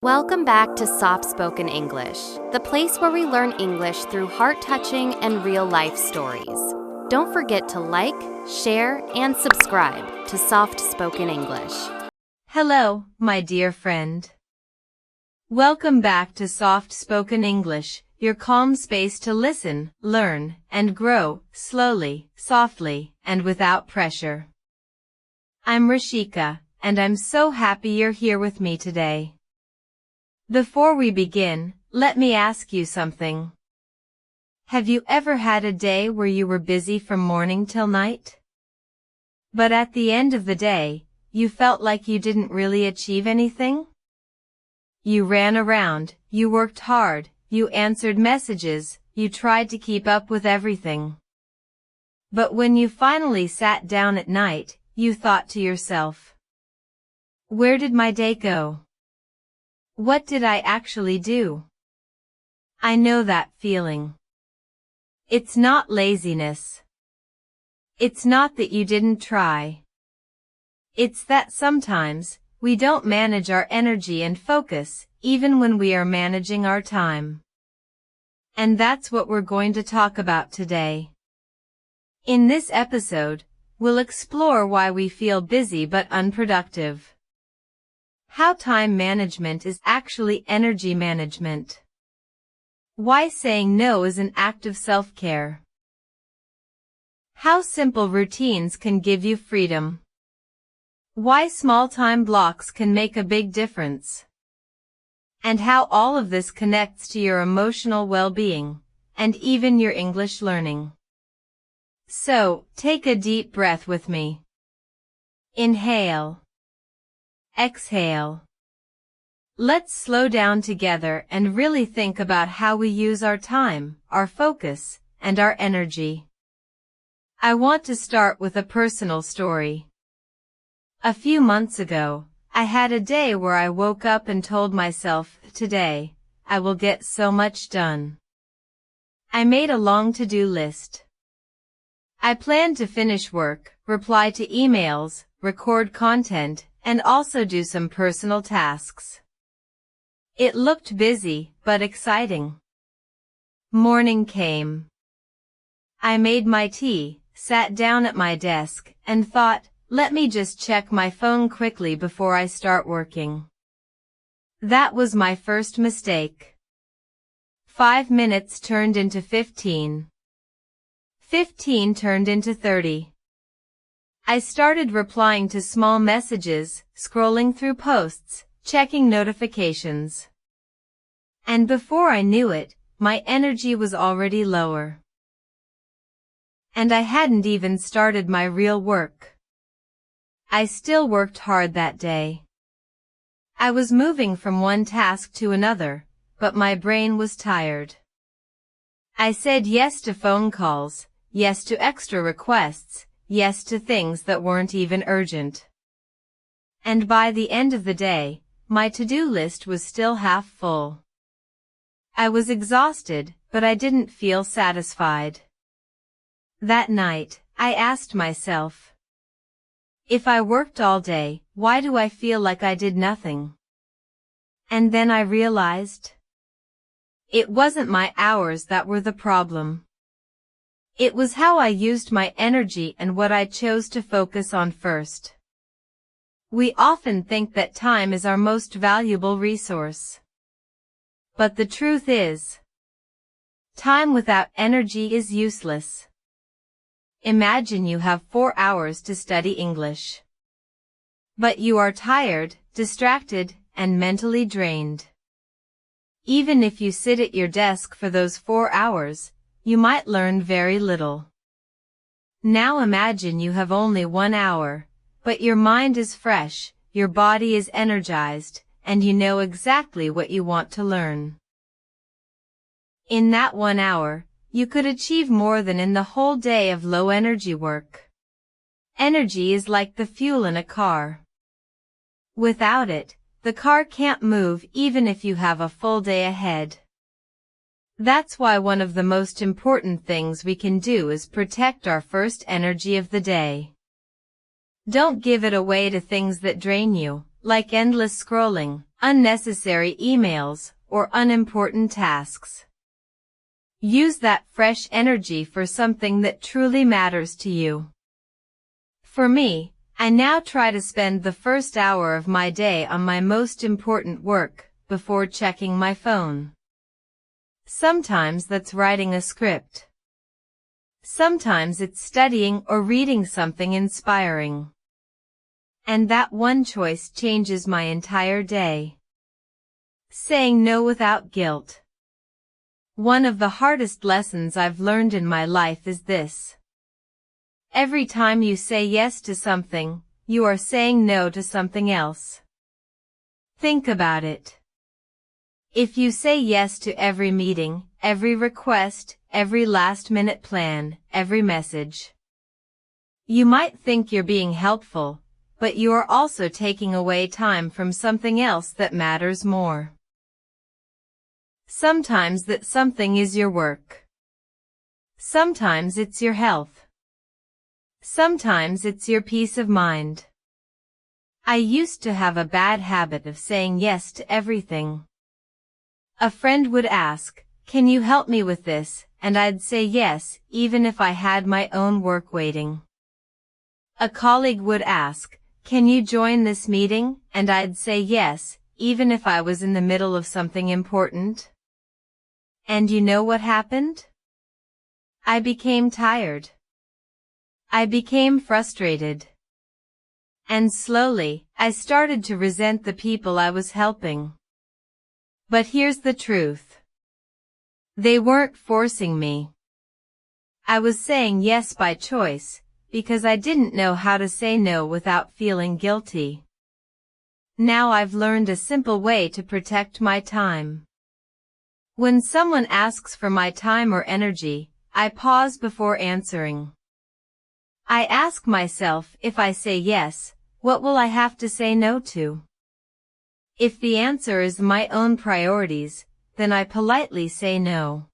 Welcome back to Soft Spoken English, the place where we learn English through heart-touching and real-life stories. Don't forget to like, share, and subscribe to Soft Spoken English. Hello, my dear friend. Welcome back to Soft Spoken English, your calm space to listen, learn, and grow, slowly, softly, and without pressure. I'm Rashika, and I'm so happy you're here with me today. Before we begin, let me ask you something. Have you ever had a day where you were busy from morning till night? But at the end of the day, you felt like you didn't really achieve anything? You ran around, you worked hard, you answered messages, you tried to keep up with everything. But when you finally sat down at night, you thought to yourself, where did my day go? What did I actually do? I know that feeling. It's not laziness. It's not that you didn't try. It's that sometimes, we don't manage our energy and focus, even when we are managing our time. And that's what we're going to talk about today. In this episode, we'll explore why we feel busy but unproductive. How time management is actually energy management. Why saying no is an act of self-care. How simple routines can give you freedom. Why small time blocks can make a big difference. And how all of this connects to your emotional well-being, and even your English learning. So, take a deep breath with me. Inhale. Exhale. Let's slow down together and really think about how we use our time, our focus, and our energy. I want to start with a personal story. A few months ago, I had a day where I woke up and told myself, today, I will get so much done. I made a long to-do list. I planned to finish work, reply to emails, record content, and also do some personal tasks. It looked busy, but exciting. Morning came. I made my tea, sat down at my desk, and thought, let me just check my phone quickly before I start working. That was my first mistake. 5 minutes turned into 15. 15 turned into 30. I started replying to small messages, scrolling through posts, checking notifications. And before I knew it, my energy was already lower. And I hadn't even started my real work. I still worked hard that day. I was moving from one task to another, but my brain was tired. I said yes to phone calls, yes to extra requests, yes to things that weren't even urgent. And by the end of the day, my to-do list was still half full. I was exhausted, but I didn't feel satisfied. That night, I asked myself, if I worked all day, why do I feel like I did nothing? And then I realized, it wasn't my hours that were the problem. It was how I used my energy and what I chose to focus on first. We often think that time is our most valuable resource. But the truth is, time without energy is useless. Imagine you have 4 hours to study English. But you are tired, distracted, and mentally drained. Even if you sit at your desk for those 4 hours, you might learn very little. Now imagine you have only 1 hour, but your mind is fresh, your body is energized, and you know exactly what you want to learn. In that 1 hour, you could achieve more than in the whole day of low energy work. Energy is like the fuel in a car. Without it, the car can't move even if you have a full day ahead. That's why one of the most important things we can do is protect our first energy of the day. Don't give it away to things that drain you, like endless scrolling, unnecessary emails, or unimportant tasks. Use that fresh energy for something that truly matters to you. For me, I now try to spend the first hour of my day on my most important work before checking my phone. Sometimes that's writing a script. Sometimes it's studying or reading something inspiring. And that one choice changes my entire day. Saying no without guilt. One of the hardest lessons I've learned in my life is this. Every time you say yes to something, you are saying no to something else. Think about it. If you say yes to every meeting, every request, every last-minute plan, every message, you might think you're being helpful, but you are also taking away time from something else that matters more. Sometimes that something is your work. Sometimes it's your health. Sometimes it's your peace of mind. I used to have a bad habit of saying yes to everything. A friend would ask, "Can you help me with this?" and I'd say yes, even if I had my own work waiting. A colleague would ask, "Can you join this meeting?" and I'd say yes, even if I was in the middle of something important. And you know what happened? I became tired. I became frustrated. And slowly, I started to resent the people I was helping. But here's the truth. They weren't forcing me. I was saying yes by choice, because I didn't know how to say no without feeling guilty. Now I've learned a simple way to protect my time. When someone asks for my time or energy, I pause before answering. I ask myself, if I say yes, what will I have to say no to? If the answer is my own priorities, then I politely say no.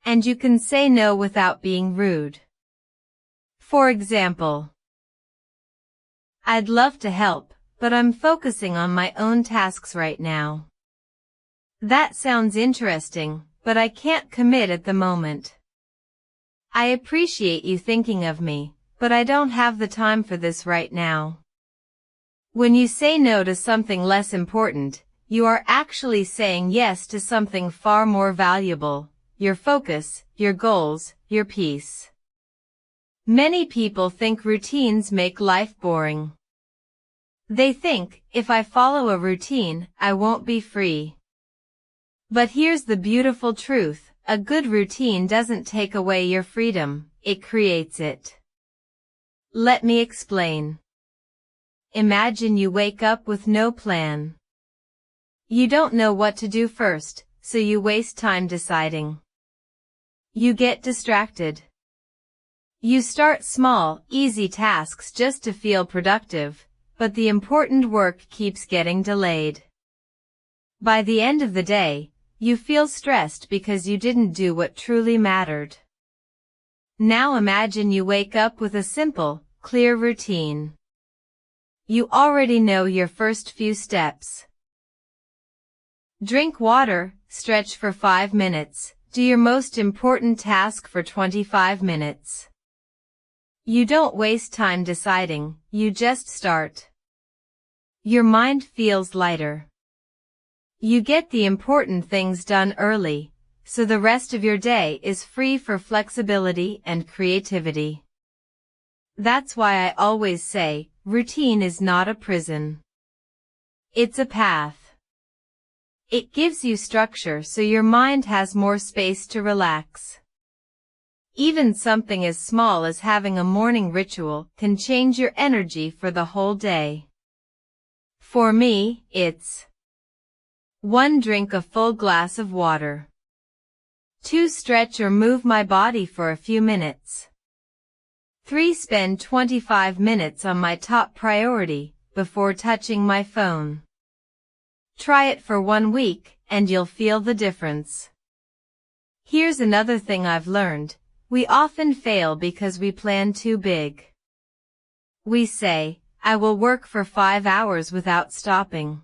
And you can say no without being rude. For example, I'd love to help, but I'm focusing on my own tasks right now. That sounds interesting, but I can't commit at the moment. I appreciate you thinking of me, but I don't have the time for this right now. When you say no to something less important, you are actually saying yes to something far more valuable, your focus, your goals, your peace. Many people think routines make life boring. They think, if I follow a routine, I won't be free. But here's the beautiful truth, a good routine doesn't take away your freedom, it creates it. Let me explain. Imagine you wake up with no plan. You don't know what to do first, so you waste time deciding. You get distracted. You start small, easy tasks just to feel productive, but the important work keeps getting delayed. By the end of the day, you feel stressed because you didn't do what truly mattered. Now imagine you wake up with a simple, clear routine. You already know your first few steps. Drink water, stretch for 5 minutes, do your most important task for 25 minutes. You don't waste time deciding, you just start. Your mind feels lighter. You get the important things done early, so the rest of your day is free for flexibility and creativity. That's why I always say, routine is not a prison. It's a path. It gives you structure so your mind has more space to relax. Even something as small as having a morning ritual can change your energy for the whole day. For me, it's 1. Drink a full glass of water. 2. Stretch or move my body for a few minutes. 3. Spend 25 minutes on my top priority, before touching my phone. Try it for 1 week, and you'll feel the difference. Here's another thing I've learned. We often fail because we plan too big. We say, I will work for 5 hours without stopping.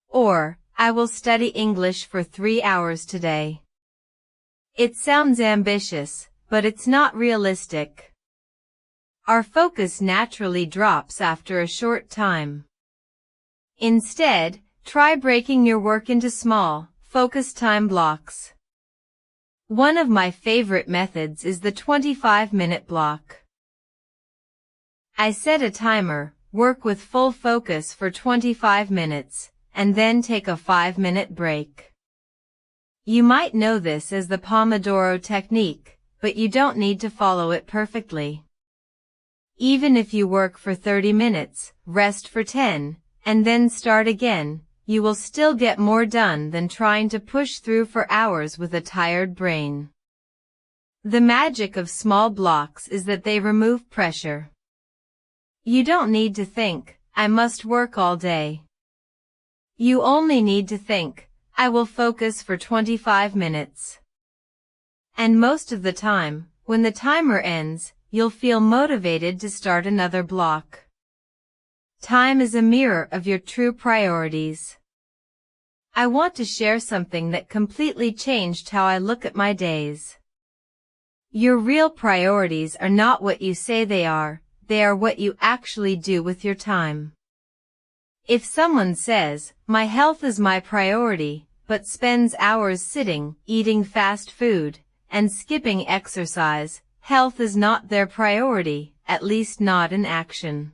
Or, I will study English for 3 hours today. It sounds ambitious, but it's not realistic. Our focus naturally drops after a short time. Instead, try breaking your work into small, focused time blocks. One of my favorite methods is the 25-minute block. I set a timer, work with full focus for 25 minutes, and then take a 5-minute break. You might know this as the Pomodoro technique, but you don't need to follow it perfectly. Even if you work for 30 minutes, rest for 10, and then start again, you will still get more done than trying to push through for hours with a tired brain. The magic of small blocks is that they remove pressure. You don't need to think, I must work all day. You only need to think, I will focus for 25 minutes. And most of the time, when the timer ends, you'll feel motivated to start another block. Time is a mirror of your true priorities. I want to share something that completely changed how I look at my days. Your real priorities are not what you say they are what you actually do with your time. If someone says, my health is my priority, but spends hours sitting, eating fast food, and skipping exercise, health is not their priority, at least not in action.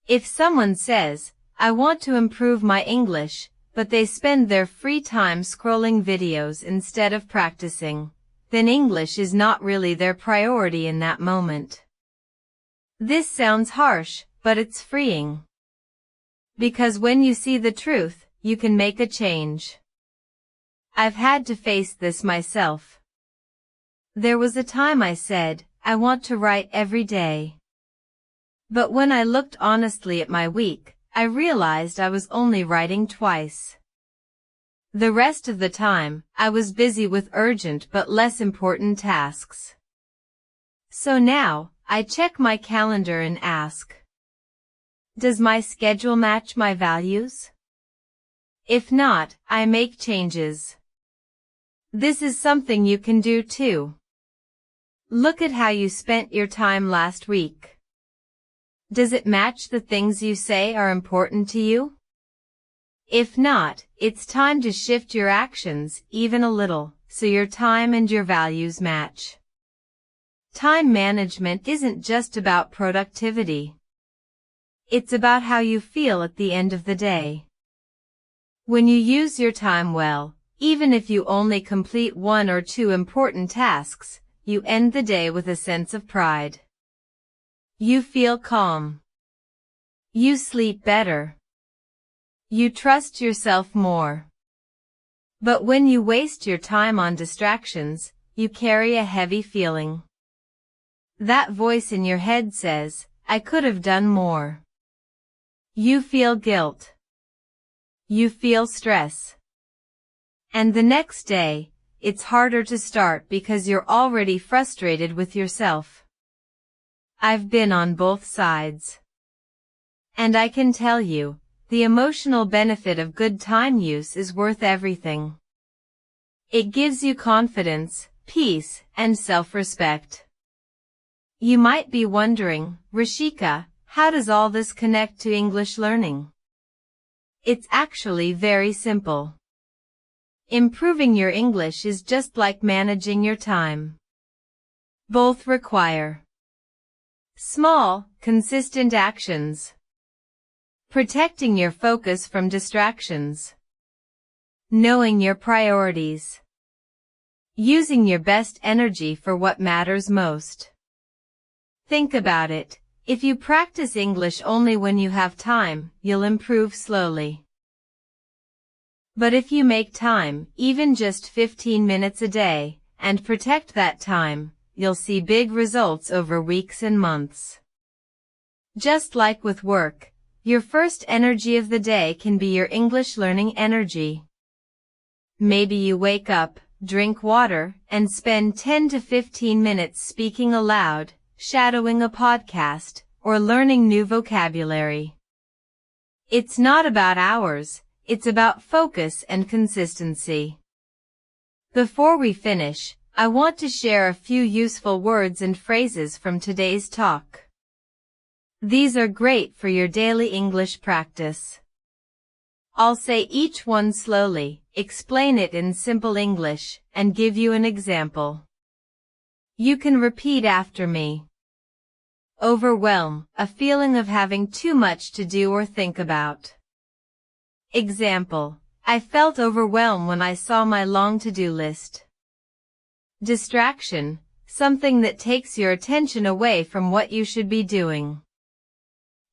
If someone says, I want to improve my English, but they spend their free time scrolling videos instead of practicing, then English is not really their priority in that moment. This sounds harsh, but it's freeing. Because when you see the truth, you can make a change. I've had to face this myself. There was a time I said, I want to write every day. But when I looked honestly at my week, I realized I was only writing twice. The rest of the time, I was busy with urgent but less important tasks. So now, I check my calendar and ask, does my schedule match my values? If not, I make changes. This is something you can do too. Look at how you spent your time last week. Does it match the things you say are important to you? If not, it's time to shift your actions even a little, so your time and your values match. Time management isn't just about productivity. It's about how you feel at the end of the day. When you use your time well, even if you only complete 1 or 2 important tasks, you end the day with a sense of pride. You feel calm. You sleep better. You trust yourself more. But when you waste your time on distractions, you carry a heavy feeling. That voice in your head says, I could have done more. You feel guilt. You feel stress. And the next day, it's harder to start because you're already frustrated with yourself. I've been on both sides. And I can tell you, the emotional benefit of good time use is worth everything. It gives you confidence, peace, and self-respect. You might be wondering, Rashika, how does all this connect to English learning? It's actually very simple. Improving your English is just like managing your time. Both require small, consistent actions. Protecting your focus from distractions. Knowing your priorities. Using your best energy for what matters most. Think about it. If you practice English only when you have time, you'll improve slowly. But if you make time, even just 15 minutes a day, and protect that time, you'll see big results over weeks and months. Just like with work, your first energy of the day can be your English learning energy. Maybe you wake up, drink water, and spend 10 to 15 minutes speaking aloud, shadowing a podcast, or learning new vocabulary. It's not about hours, it's about focus and consistency. Before we finish, I want to share a few useful words and phrases from today's talk. These are great for your daily English practice. I'll say each one slowly, explain it in simple English, and give you an example. You can repeat after me. Overwhelm, a feeling of having too much to do or think about. Example, I felt overwhelmed when I saw my long to-do list. Distraction, something that takes your attention away from what you should be doing.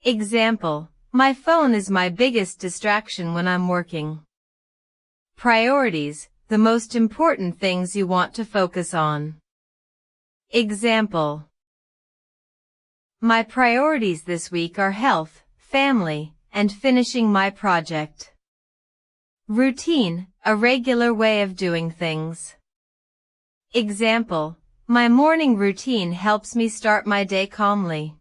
Example, my phone is my biggest distraction when I'm working. Priorities, the most important things you want to focus on. Example, my priorities this week are health, family, and finishing my project. Routine, a regular way of doing things. Example, my morning routine helps me start my day calmly.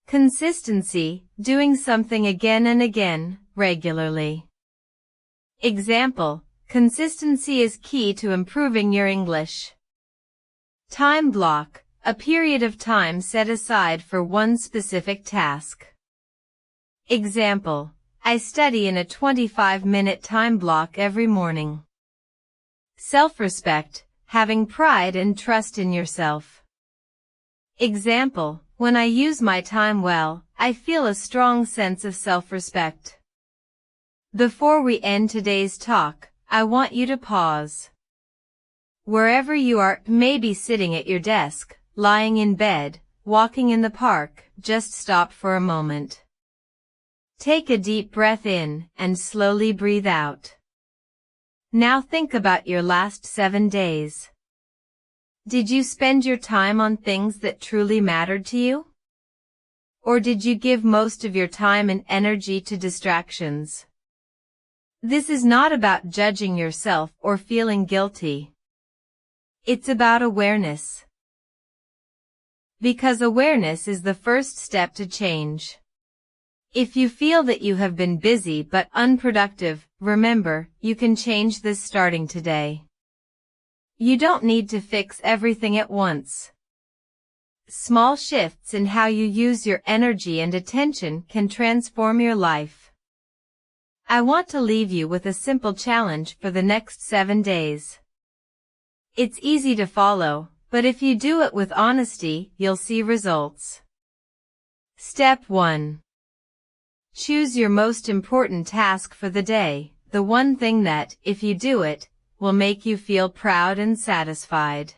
Consistency, doing something again and again, regularly. Example, consistency is key to improving your English. Time block, a period of time set aside for one specific task. Example, I study in a 25-minute time block every morning. Self-respect, having pride and trust in yourself. Example, when I use my time well, I feel a strong sense of self-respect. Before we end today's talk, I want you to pause. Wherever you are, maybe sitting at your desk, lying in bed, walking in the park, just stop for a moment. Take a deep breath in and slowly breathe out. Now think about your last 7 days. Did you spend your time on things that truly mattered to you? Or did you give most of your time and energy to distractions? This is not about judging yourself or feeling guilty. It's about awareness. Because awareness is the first step to change. If you feel that you have been busy but unproductive, remember, you can change this starting today. You don't need to fix everything at once. Small shifts in how you use your energy and attention can transform your life. I want to leave you with a simple challenge for the next 7 days. It's easy to follow, but if you do it with honesty, you'll see results. Step 1. Choose your most important task for the day, the one thing that, if you do it, will make you feel proud and satisfied.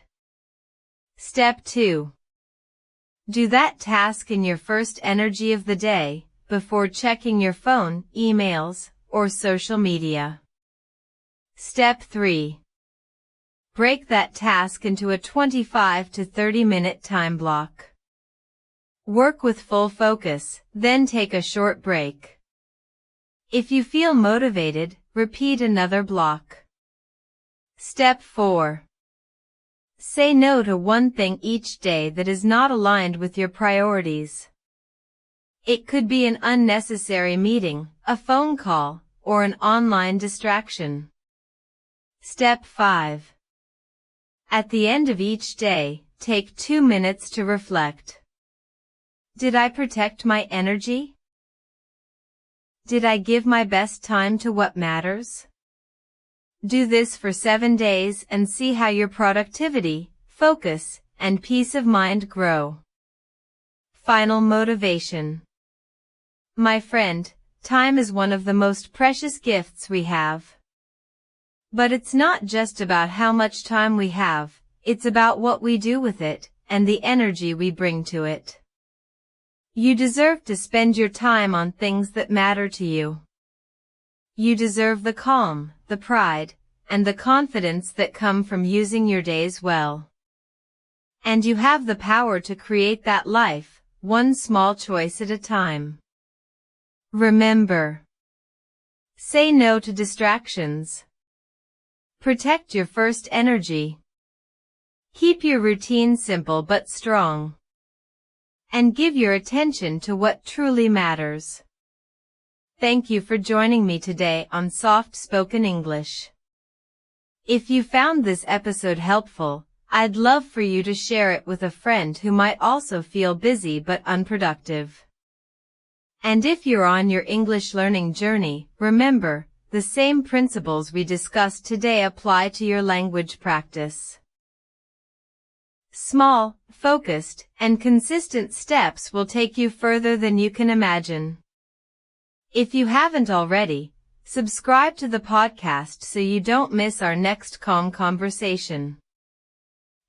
Step 2. Do that task in your first energy of the day, before checking your phone, emails, or social media. Step 3. Break that task into a 25 to 30-minute time block. Work with full focus, then take a short break. If you feel motivated, repeat another block. Step 4. Say no to one thing each day that is not aligned with your priorities. It could be an unnecessary meeting, a phone call, or an online distraction. Step 5. At the end of each day, take 2 minutes to reflect. Did I protect my energy? Did I give my best time to what matters? Do this for 7 days and see how your productivity, focus, and peace of mind grow. Final motivation. My friend, time is one of the most precious gifts we have. But it's not just about how much time we have, it's about what we do with it, and the energy we bring to it. You deserve to spend your time on things that matter to you. You deserve the calm, the pride, and the confidence that come from using your days well. And you have the power to create that life, one small choice at a time. Remember. Say no to distractions. Protect your first energy. Keep your routine simple but strong. And give your attention to what truly matters. thank you for joining me today on Soft Spoken English. If you found this episode helpful, I'd love for you to share it with a friend who might also feel busy but unproductive. And if you're on your English learning journey, remember, the same principles we discussed today apply to your language practice. Small, focused, and consistent steps will take you further than you can imagine. If you haven't already, subscribe to the podcast so you don't miss our next calm conversation.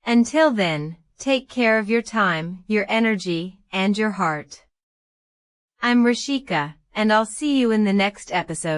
Until then, take care of your time, your energy, and your heart. I'm Rashika, and I'll see you in the next episode.